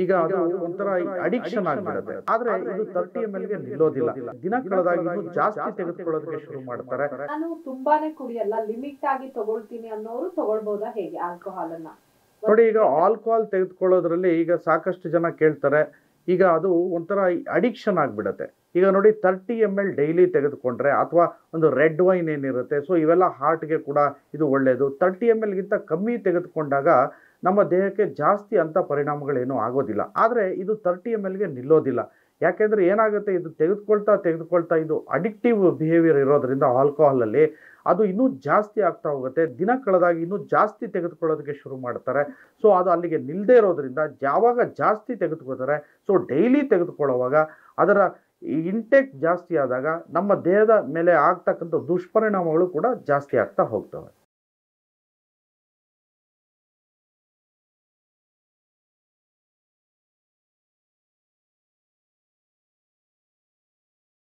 ಈಗ ಅದು ಒಂಥರ ಅಡಿಕ್ಷನ್ ಆಗ್ಬಿಡುತ್ತೆ. ಆದ್ರೆ ಇದು 30 ml ಗೆ ನಿಲ್ಲೋದಿಲ್ಲ. ದಿನ ಕಳೆದಾಗ ಇನ್ನೂ ಜಾಸ್ತಿ ತೆಗೆದುಕೊಳ್ಳೋದಕ್ಕೆ ಶುರು ಮಾಡ್ತಾರೆ. ನಾನು ತುಂಬಾನೇ ಕುಡಿಯಲ್ಲ, ಲಿಮಿಟ್ ಆಗಿ ತಗೊಳ್ತೀನಿ ಅನ್ನೋರು ತಗೊಳ್ಬೋದಾ ಹೇಗೆ ಆಲ್ಕೋಹಾಲ್ ಅನ್ನ? ನೋಡಿ, ಈಗ ಆಲ್ಕೋಹಾಲ್ ತೆಗೆದುಕೊಳ್ಳೋದ್ರಲ್ಲಿ ಈಗ ಸಾಕಷ್ಟು ಜನ ಕೇಳ್ತಾರೆ. ಈಗ ಅದು ಒಂಥರ ಅಡಿಕ್ಷನ್ ಆಗ್ಬಿಡತ್ತೆ. ಈಗ ನೋಡಿ, 30 ml ಡೈಲಿ ತೆಗೆದುಕೊಂಡ್ರೆ ಅಥವಾ ಒಂದು ರೆಡ್ ವೈನ್ ಏನಿರುತ್ತೆ, ಸೊ ಇವೆಲ್ಲ ಹಾರ್ಟ್ಗೆ ಕೂಡ ಇದು ಒಳ್ಳೆಯದು. 30 ml ಗಿಂತ ಕಮ್ಮಿ ತೆಗೆದುಕೊಂಡಾಗ ನಮ್ಮ ದೇಹಕ್ಕೆ ಜಾಸ್ತಿ ಅಂತ ಪರಿಣಾಮಗಳೇನು ಆಗೋದಿಲ್ಲ. ಆದರೆ ಇದು 30 ml ಗೆ ನಿಲ್ಲೋದಿಲ್ಲ. ಯಾಕೆಂದ್ರೆ ಏನಾಗುತ್ತೆ, ಇದು ತೆಗೆದುಕೊಳ್ತಾ ಇದು ಅಡಿಕ್ಟಿವ್ ಬಿಹೇವಿಯರ್ ಇರೋದ್ರಿಂದ ಆಲ್ಕೋಹಾಲಲ್ಲಿ ಅದು ಇನ್ನೂ ಜಾಸ್ತಿ ಆಗ್ತಾ ಹೋಗುತ್ತೆ. ದಿನ ಕಳೆದಾಗ ಇನ್ನೂ ಜಾಸ್ತಿ ತೆಗೆದುಕೊಳ್ಳೋದಕ್ಕೆ ಶುರು ಮಾಡ್ತಾರೆ. ಸೊ ಅದು ಅಲ್ಲಿಗೆ ನಿಲ್ಲದೇ ಇರೋದ್ರಿಂದ ಯಾವಾಗ ಜಾಸ್ತಿ ತೆಗೆದುಕೊಳ್ತಾರೆ, ಸೊ ಡೈಲಿ ತೆಗೆದುಕೊಳ್ಳುವಾಗ ಅದರ ಇಂಟೇಕ್ ಜಾಸ್ತಿ ಆದಾಗ ನಮ್ಮ ದೇಹದ ಮೇಲೆ ಆಗ್ತಕ್ಕಂಥ ದುಷ್ಪರಿಣಾಮಗಳು ಕೂಡ ಜಾಸ್ತಿ ಆಗ್ತಾ ಹೋಗ್ತವೆ.